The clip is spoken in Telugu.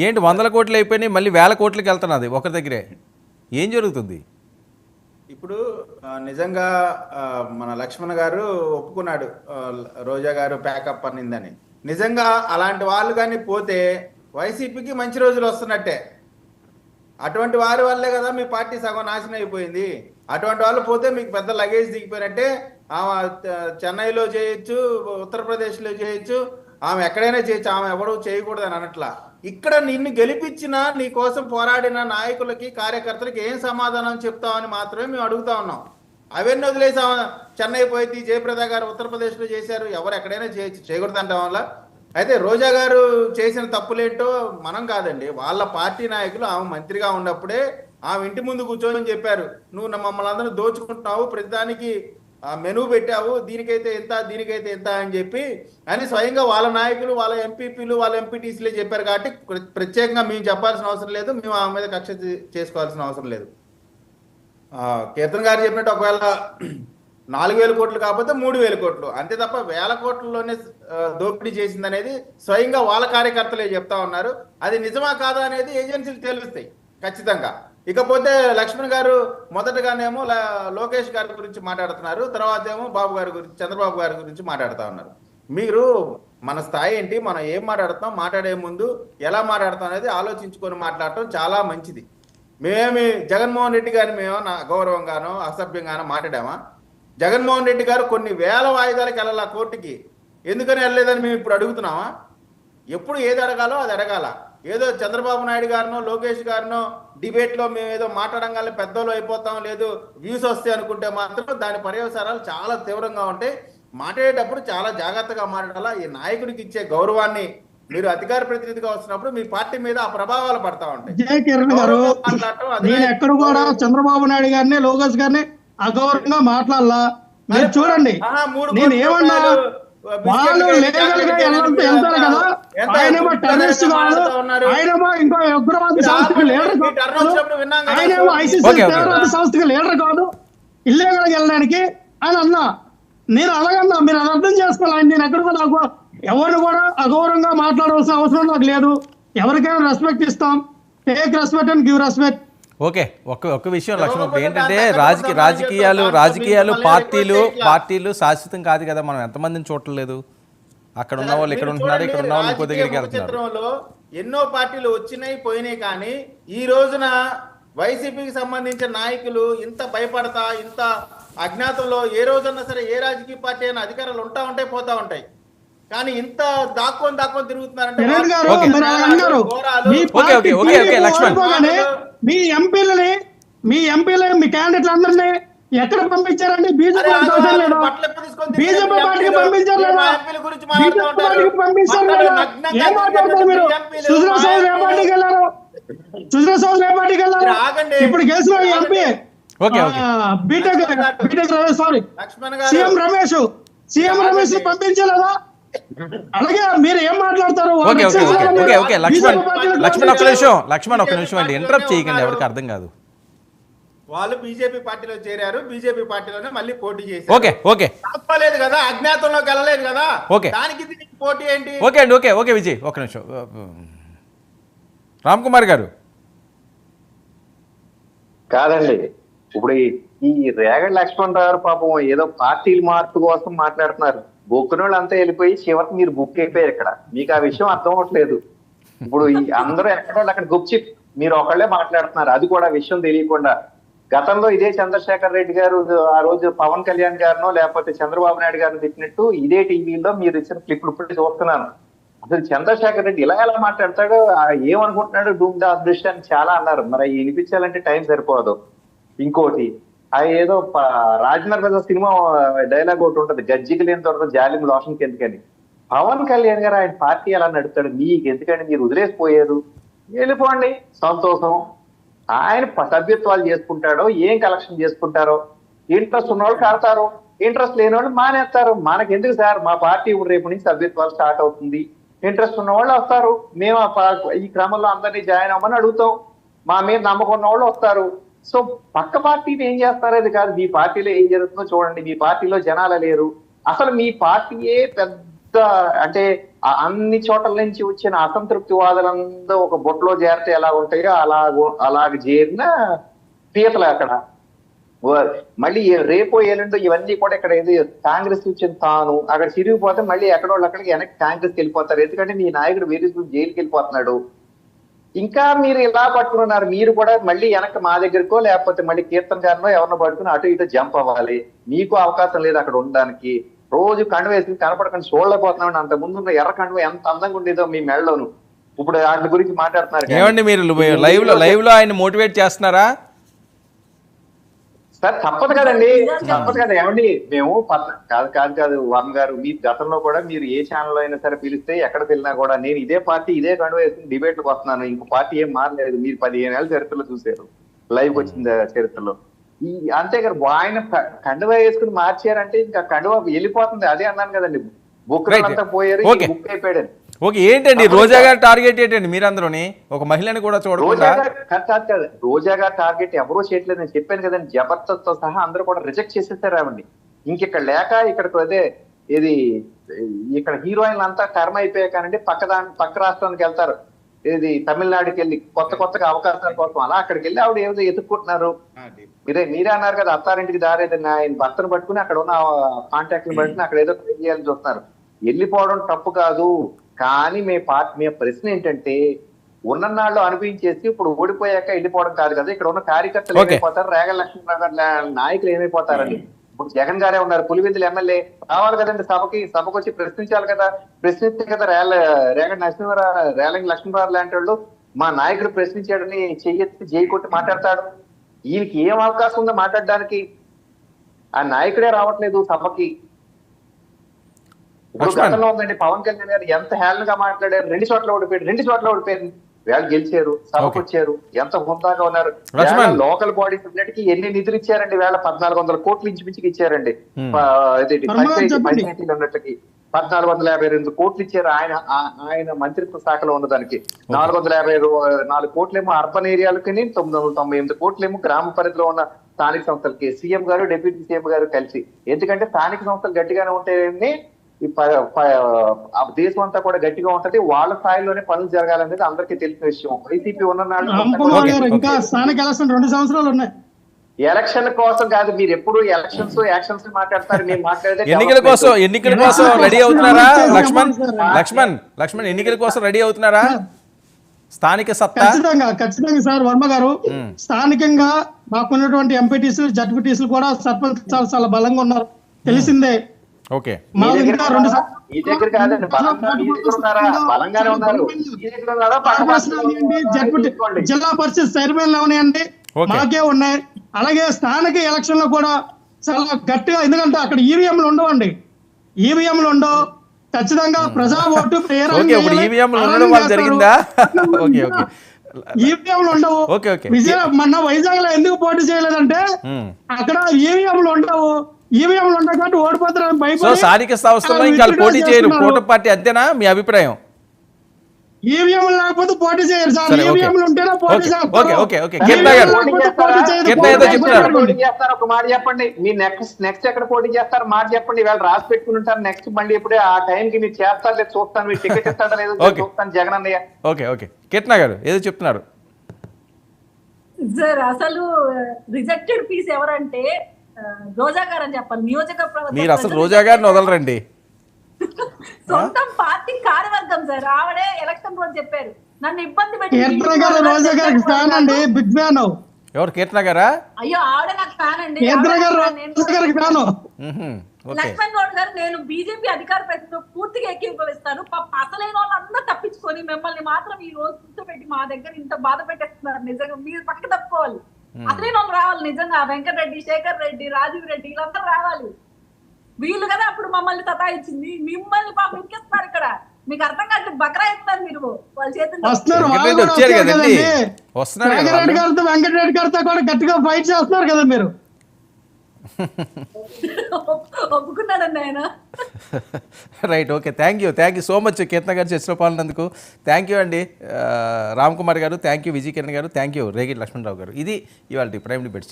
ఏంటి 100 కోట్లు అయిపోయినాయి, మళ్ళీ 1000 కోట్లకి వెళ్తున్నది ఒకరి దగ్గరే. ఏం జరుగుతుంది ఇప్పుడు? నిజంగా మన లక్ష్మణ్ గారు ఒప్పుకున్నాడు, రోజా గారు ప్యాకప్ అనిందని. నిజంగా అలాంటి వాళ్ళు కానీ పోతే వైసీపీకి మంచి రోజులు వస్తున్నట్టే. అటువంటి వారి వల్లే కదా మీ పార్టీ సగం నాశనం అయిపోయింది. అటువంటి వాళ్ళు పోతే మీకు పెద్ద లగేజ్ దిగిపోయినట్టే. ఆమె చెన్నైలో చేయొచ్చు, ఉత్తరప్రదేశ్లో చేయొచ్చు, ఆమె ఎక్కడైనా చేయొచ్చు, ఆమె ఎవడూ చేయకూడదు అని అనట్లా. ఇక్కడ నిన్ను గెలిపించిన నీ కోసం పోరాడిన నాయకులకి కార్యకర్తలకి ఏం సమాధానం చెప్తామని మాత్రమే మేము అడుగుతా ఉన్నాం. అవన్నీ వదిలేసి చెన్నై పోయి జయప్రద గారు ఉత్తరప్రదేశ్లో చేశారు, ఎవరు ఎక్కడైనా చేయొచ్చు, చేయకూడదు అంటాం వల్ల. అయితే రోజా గారు చేసిన తప్పులేంటో మనం కాదండి, వాళ్ళ పార్టీ నాయకులు ఆమె మంత్రిగా ఉన్నప్పుడే ఆమె ఇంటి ముందు కూర్చొని చెప్పారు, నువ్వు మమ్మల్ని అందరూ దోచుకుంటున్నావు, ప్రతిదానికి మెనూ పెట్టావు, దీనికైతే ఎంత దీనికైతే ఎంత అని చెప్పి అని స్వయంగా వాళ్ళ నాయకులు, వాళ్ళ ఎంపీపీలు, వాళ్ళ ఎంపీటీసీలే చెప్పారు. కాబట్టి ప్రత్యేకంగా మేము చెప్పాల్సిన అవసరం లేదు, మేము ఆమె మీద కక్ష చేసుకోవాల్సిన అవసరం లేదు. కీర్తన్ గారు చెప్పినట్టు ఒకవేళ 4000 కోట్లు కాకపోతే 3000 కోట్లు అంతే తప్ప 1000 కోట్లలోనే దోపిడీ చేసింది అనేది స్వయంగా వాళ్ళ కార్యకర్తలే చెప్తా ఉన్నారు. అది నిజమా కాదా అనేది ఏజెన్సీలు తెలుస్తాయి ఖచ్చితంగా. ఇకపోతే లక్ష్మణ్ గారు మొదటగానేమో లోకేష్ గారి గురించి మాట్లాడుతున్నారు, తర్వాత ఏమో బాబు గారి గురించి, చంద్రబాబు గారి గురించి మాట్లాడుతూ ఉన్నారు. మీరు మన స్థాయి ఏంటి, మనం ఏం మాట్లాడుతాం, మాట్లాడే ముందు ఎలా మాట్లాడతాం అనేది ఆలోచించుకొని మాట్లాడటం చాలా మంచిది. మేమేమి జగన్మోహన్ రెడ్డి గారిని మేము గౌరవంగానో అసభ్యంగానో మాట్లాడామా? జగన్మోహన్ రెడ్డి గారు కొన్ని వేల వాయిదాలకు వెళ్ళాల కోర్టుకి, ఎందుకని వెళ్ళలేదని మేము ఇప్పుడు అడుగుతున్నామా? ఎప్పుడు ఏది అడగాలో అది అడగాల. ఏదో చంద్రబాబు నాయుడు గారినో లోకేష్ గారినో డిబేట్లో మేము ఏదో మాట్లాడంగానే పెద్దోళ్ళు అయిపోతాం, లేదు వ్యూస్ వస్తాయి అనుకుంటే మాత్రం దాని పర్యవసానాలు చాలా తీవ్రంగా ఉంటాయి. మాట్లాడేటప్పుడు చాలా జాగ్రత్తగా మాట్లాడాలా. ఈ నాయకుడికి ఇచ్చే గౌరవాన్ని మీరు అధికార ప్రతినిధిగా వస్తున్నప్పుడు మీ పార్టీ మీద ఆ ప్రభావాలు పడతా ఉంటాయి. జయ కిరణ్ గారు, నేను ఎక్కడ కూడా చంద్రబాబు నాయుడు గారిని లోకేష్ గారిని అగౌరవంగా మాట్లాడాలా? మీరు చూడండి, నేను ఏమన్నా వాళ్ళు లీగల్ గా వెళ్తారు కదా, ఆయనేమో టెర్రరిస్ట్ కాదు, ఆయనేమో ఇంకో ఉగ్రవాద సంస్థకి లీడర్ కాదు, ఆయనేమో ఐసీసీ తీవ్రవాద సంస్థకి లీడర్ కాదు, ఇల్లీగల్ గా వెళ్ళడానికి ఆయన అన్నా. నేను అలాగన్నా, మీరు అది అర్థం చేసుకోవాలి. నేను ఎక్కడ కూడా ఎవరిని కూడా అగౌరవంగా మాట్లాడవలసిన అవసరం నాకు లేదు. ఎవరికైనా రెస్పెక్ట్ ఇస్తాం, take respect and give respect. Okay, ఒక్క విషయం లక్ష్మణ్, ఏంటంటే రాజకీయాలు పార్టీలు శాశ్వతం కాదు కదా. మనం ఎంతమందిని చూడలేదు, అక్కడ ఉన్న వాళ్ళు ఇక్కడ ఉంటున్నారు, ఇక్కడ ఉన్న వాళ్ళు ఇంకో దగ్గరికి వెళ్తున్నారు. ఎన్నో పార్టీలు వచ్చినాయి పోయినాయి, కానీ ఈ రోజున వైసీపీకి సంబంధించిన నాయకులు ఇంత భయపడతా, ఇంత అజ్ఞాతంలో ఏ రోజన్నా సరే ఏ రాజకీయ పార్టీ అయినా అధికారాలు ఉంటాయి పోతా ఉంటాయి, కానీ ఇంత దాక్కొని తిరుగుతున్నారంటే మీ ఎంపీలని మీ క్యాండిడేట్లు అందరినీ ఎక్కడ పంపించారండి? బీజేపీ పార్టీకి పంపించారు లేదా? ఏం మాట్లాడతారు మీరు? సుజనా చౌదరి ఏ పార్టీకి వెళ్ళారు? ఇప్పుడు గెలిచిన ఎంపీ సీఎం రమేష్ పంపించలేదా? అలాగే మీరు ఏం మాట్లాడతారు? లక్ష్మణ్ ఒక్క నిమిషం అండి, ఇంటరప్ట్ చేయకండి, ఎవరికి అర్థం కాదు. వాళ్ళు బీజేపీ పార్టీలో చేరారు, బీజేపీ పార్టీలోనే మళ్ళీ పోటీ చేశారు. తప్పలేదు కదా, అజ్ఞాతంలోకి వెళ్ళలేదు కదా, దానికి పోటీ ఏంటి? ఓకే అండి, ఓకే విజయ్, ఒక్క నిమిషం. రామ్ కుమార్ గారు కాదండి, ఇప్పుడు ఈ రేగడి లక్ష్మణ్ రావు పాపం ఏదో పార్టీల మార్పు కోసం మాట్లాడుతున్నారు. బొక్కున వాళ్ళు అంతా వెళ్ళిపోయి చివరికి మీరు బుక్ అయిపోయారు. ఇక్కడ మీకు ఆ విషయం అర్థం అవ్వట్లేదు. ఇప్పుడు అందరూ ఎక్కడో అక్కడ గుప్చి మీరు ఒకళ్ళే మాట్లాడుతున్నారు, అది కూడా విషయం తెలియకుండా. గతంలో ఇదే చంద్రశేఖర్ రెడ్డి గారు ఆ రోజు పవన్ కళ్యాణ్ గారినో లేకపోతే చంద్రబాబు నాయుడు గారిని తిట్టినట్టు ఇదే టీవీలో మీరు ఇచ్చిన క్లిప్లు ఇప్పుడు చూస్తున్నాను. అసలు చంద్రశేఖర్ రెడ్డి ఇలా ఎలా మాట్లాడతాడో, ఏమనుకుంటున్నాడు డూమ్ ద అదృష్టం అని చాలా అన్నారు. మరి వినిపించాలంటే టైం సరిపోదు. ఇంకోటి ఏదో రాజనగర్ సినిమా డైలాగ్ ఒకటి ఉంటది, గజ్జికి లేని తర్వాత జాలిం లోషన్కి ఎందుకని. పవన్ కళ్యాణ్ గారు ఆయన పార్టీ ఎలా నడుపుతాడు? మీకు ఎందుకంటే మీరు వదిలేసిపోయారు, వెళ్ళిపోండి, సంతోషం. ఆయన సభ్యత్వాలు చేసుకుంటాడో ఏం కలెక్షన్ చేసుకుంటారో, ఇంట్రెస్ట్ ఉన్నవాళ్ళు కడతారు, ఇంట్రెస్ట్ లేని వాళ్ళు మానేస్తారు. మనకెందుకు సార్, మా పార్టీ రేపు నుంచి సభ్యత్వాలు స్టార్ట్ అవుతుంది, ఇంట్రెస్ట్ ఉన్న వాళ్ళు వస్తారు, మేము ఈ క్రమంలో అందరినీ జాయిన్ అవ్వమని అడుగుతాం, మా మీద నమ్మకం ఉన్న వాళ్ళు వస్తారు. సో పక్క పార్టీని ఏం చేస్తారో కాదు, మీ పార్టీలో ఏం జరుగుతుందో చూడండి. మీ పార్టీలో జనాలు లేరు, అసలు మీ పార్టీయే పెద్ద అంటే అన్ని చోట్ల నుంచి వచ్చిన అసంతృప్తి వాదులందరూ ఒక బొట్లో చేరితే ఎలా ఉంటాయో అలాగ చేరిన పీతలు అక్కడ. మళ్ళీ రేపో ఎల్లుండో ఇవన్నీ కూడా ఇక్కడ ఏది కాంగ్రెస్ వచ్చిన తాను అక్కడ చిరిగిపోతే మళ్ళీ ఎక్కడోళ్ళు అక్కడికి వెనక్కి కాంగ్రెస్కి వెళ్ళిపోతారు. ఎందుకంటే నీ నాయకుడు వేరే జైలుకి వెళ్ళిపోతున్నాడు. ఇంకా మీరు ఇలా పట్టుకున్నారు, మీరు కూడా మళ్ళీ వెనక్కి మా దగ్గరకో లేకపోతే మళ్ళీ కీర్తన గారినో ఎవరినో పట్టుకుని అటు ఇటు జంప్ అవ్వాలి. మీకు అవకాశం లేదు అక్కడ ఉండడానికి. రోజు కండు వేసి కనపడకుండా చూడలేకపోతున్నాం. అంత ముందు ఎర్ర కండువ ఎంత అందంగా ఉండేదో మీ మెళ్ళలోను. ఇప్పుడు వాటి గురించి మాట్లాడుతున్నారు. ఏమండి మీరు లైవ్ లో ఆయన మోటివేట్ చేస్తున్నారా? సార్ తప్పదు కదండి, తప్పదు కదా. ఏమండి మేము కాదు వర్మ గారు, మీ గతంలో కూడా మీరు ఏ ఛానల్ అయినా సరే పిలిస్తే ఎక్కడికి వెళ్ళినా కూడా నేను ఇదే పార్టీ ఇదే కండువ వేసుకుని డిబేట్లకు వస్తున్నాను. ఇంకో పార్టీ ఏం మారలేదు. మీరు 15 ఏళ్ళ చరిత్రలో చూసారు, లైవ్ వచ్చింది చరిత్రలో. అంతే కదా, ఆయన కండువ వేసుకుని మార్చారంటే ఇంకా కండువ వెళ్ళిపోతుంది. అదే అన్నాను కదండి, బుక్ పోయారు, బుక్ అయిపోయాడు. ఓకే, ఏంటండి రోజా గారి టార్గెట్ ఏంటండి? మీరందరూని ఒక మహిళని కూడా చూడకుండా. రోజా గారి టార్గెట్ ఎవరో చేయట్లేదు, నేను చెప్పాను కదండి. జబర్దస్త్ తో సహా అందరూ కూడా రిజెక్ట్ చేసేసారు ఆవిడ్ని. ఇంకిక్కడ లేక ఇక్కడికి అదే ఇది ఇక్కడ హీరోయిన్లు అంతా టర్మ్ అయిపోయాకనండి పక్క రాష్ట్రానికి వెళ్తారు. ఇది తమిళనాడుకి వెళ్ళి కొత్తగా అవకాశాల కోసం అలా అక్కడికి వెళ్ళి ఆవిడ ఏదో ఎత్తుక్కుంటున్నారు. మీరే అన్నారు కదా, అత్తారింటికి దారేదని ఆయన భర్తను పట్టుకుని అక్కడ ఉన్న కాంటాక్ట్ పట్టుకుని అక్కడ ఏదో ట్రై చేయాలని చూస్తున్నారు. వెళ్ళిపోవడం తప్పు కాదు, కానీ మీ ప్రశ్న ఏంటంటే ఉన్ననాళ్ళు అనిపించేసి ఇప్పుడు ఓడిపోయాక వెళ్ళిపోవడం కాదు కదా. ఇక్కడ ఉన్న కార్యకర్తలు ఏమైపోతారు, రేగల లక్ష్మణరావు గారి నాయకులు ఏమైపోతారండి. ఇప్పుడు జగన్ గారే ఉన్నారు, పులివెందుల ఎమ్మెల్యే రావాలి కదండి సభకు వచ్చి ప్రశ్నించాలి కదా. ప్రశ్నిస్తే కదా రేలంగి లక్ష్మణరావు లాంటి వాళ్ళు మా నాయకుడు ప్రశ్నించాడని చెయ్యెత్తి జై కొట్టి మాట్లాడతాడు. ఈయనకి ఏం అవకాశం ఉందో మాట్లాడడానికి? ఆ నాయకుడే రావట్లేదు సభకి. ఇప్పుడు గతంలో ఉందండి, పవన్ కళ్యాణ్ గారు ఎంత హేళనగా మాట్లాడారు. 2 చోట్ల ఓడిపోయారు. వాళ్ళు గెలిచారు, సభకు వచ్చారు, ఎంత హుందాగా ఉన్నారు. లోకల్ బాడీస్ అన్నిటికీ ఎన్ని నిధులు ఇచ్చారండి? 1400 కోట్లు ఇంచుమించుకి ఇచ్చారండి. పంచాయతీలు అన్నట్లకి 1452 కోట్లు ఇచ్చారు. ఆయన మంత్రిత్వ శాఖలో ఉన్నదానికి 454 కోట్లేమో అర్బన్ ఏరియాలకి, 998 కోట్లేమో గ్రామ పరిధిలో ఉన్న స్థానిక సంస్థలకి. సీఎం గారు డిప్యూటీ సీఎం గారు కలిసి. ఎందుకంటే స్థానిక సంస్థలు గట్టిగానే ఉంటేనే ఈ దేశం అంతా కూడా గట్టిగా ఉంటది. వాళ్ళ స్థాయిలోనే పనులు జరగాలనేది అందరికీ తెలిసిన విషయం. వైసీపీ ఉన్న ఇంకా స్థానిక ఎలక్షన్ 2 సంవత్సరాలు ఉన్నాయి. ఎలక్షన్ కోసం కాదు, మీరు ఎప్పుడు యాక్షన్స్ మాట్లాడతారు. మేము మాట్లాడితే ఎన్నికల కోసం రెడీ అవుతున్నారా లక్ష్మణ్? ఎన్నికల కోసం రెడీ అవుతున్నారా? స్థానిక సత్తా ఖచ్చితంగా సార్. వర్మ గారు, స్థానికంగా మాకున్నటువంటి ఎంపీటీసీలు జడ్పీటీసీలు కూడా సర్పంచ్ చాలా బలంగా ఉన్నారు, తెలిసిందే. ఓకే, జిల్లా పరిషత్ చైర్మన్లు ఉన్నాయండి, మాకే ఉన్నాయి. అలాగే స్థానిక ఎలక్షన్ లో కూడా చాలా గట్టిగా, ఎందుకంటే అక్కడ ఈవీఎంలు ఉండవండి. ఈవీఎంలు ఉండవు. ఖచ్చితంగా ప్రజా ఓటు ఈవీఎంలు ఉండవు. మొన్న వైజాగ్ లో ఎందుకు పోటీ చేయలేదంటే అక్కడ ఈవీఎంలు ఉండవు. ఈవీఎంలు ఉండవు కాబట్టి ఓడిపోతారని భయపడి స్థానిక సంస్థల్లో ఇంకా పోటీ చేయరు. కూటమి పార్టీ అంతేనా మీ అభిప్రాయం? ఈవీఎంలు లేకపోతే పోటీ చేయరు సార్. ఈవీఎంలు ఉంటేనే పోటీ చేస్తారు. ఒక మాట చెప్పండి, మీరు నెక్స్ట్ ఎక్కడ పోటీ చేస్తారు మాట చెప్పండి. ఇవాళ రాసి పెట్టుకుని ఉంటారు. నెక్స్ట్ మళ్ళీ ఇప్పుడే ఆ టైంకి మీరు చేస్తారు లేదు చూస్తాను. మీరు టికెట్ ఇస్తారా లేదో చూస్తాను. జగన్ అన్నయ్య. ఓకే కీర్తన గారు ఏదో చెప్తున్నారు సార్. అసలు రిజెక్టెడ్ పీస్ ఎవరంటే రోజా గారు అని చెప్పాలి. నియోజకవర్గం మీరు అసలు రోజా గారిని వదలరండి. సొంతం పార్టీ కార్యవర్గం సార్. ఆవిడే ఎలక్షన్ రోజు చెప్పారు, నన్ను ఇబ్బంది పెట్టి. ఎవరు కీర్తన గారా? అయ్యో ఆవిడే నాకు ఫ్యాన్ అండి. లక్ష్మణ్ గౌడ్ గారు, నేను బీజేపీ అధికార ప్రతినిధి పూర్తిగా ఏకీభవిస్తాను. అసలైన వాళ్ళందరూ తప్పించుకొని మిమ్మల్ని మాత్రం ఈ రోజు కూర్చోబెట్టి మా దగ్గర ఇంత బాధ పెట్టేస్తున్నారు. నిజంగా మీరు పక్కకు తప్పుకోవాలి. అసలైన వాళ్ళు రావాలి. నిజంగా వెంకటరెడ్డి, శేఖర్ రెడ్డి, రాజీవ్ రెడ్డి వీళ్ళందరూ రావాలి. వీళ్ళు కదా అప్పుడు మమ్మల్ని సతాయించింది. మిమ్మల్ని పాపం ఇంకేస్తున్నారు ఇక్కడ. మీకు అర్థం కాదు, బకరా ఇస్తున్నారు మీరు వాళ్ళ చేతుల్లో. వెంకటరెడ్డి గారితో కూడా గట్టిగా ఫైట్ చేస్తున్నారు కదా మీరు. ఒప్పుకున్నాడండి ఆయన. Right, okay, thank you so much Keerthana garu చర్చలో పాల్గొన్నందుకు. థ్యాంక్ యూ అండి రామ్ కుమార్ గారు, థ్యాంక్ యూ విజయ్ కిరణ్ గారు, థ్యాంక్ యూ రేగిడి లక్ష్మణరావు గారు. ఇది ఇవాళ ప్రైమ్ డిబేట్.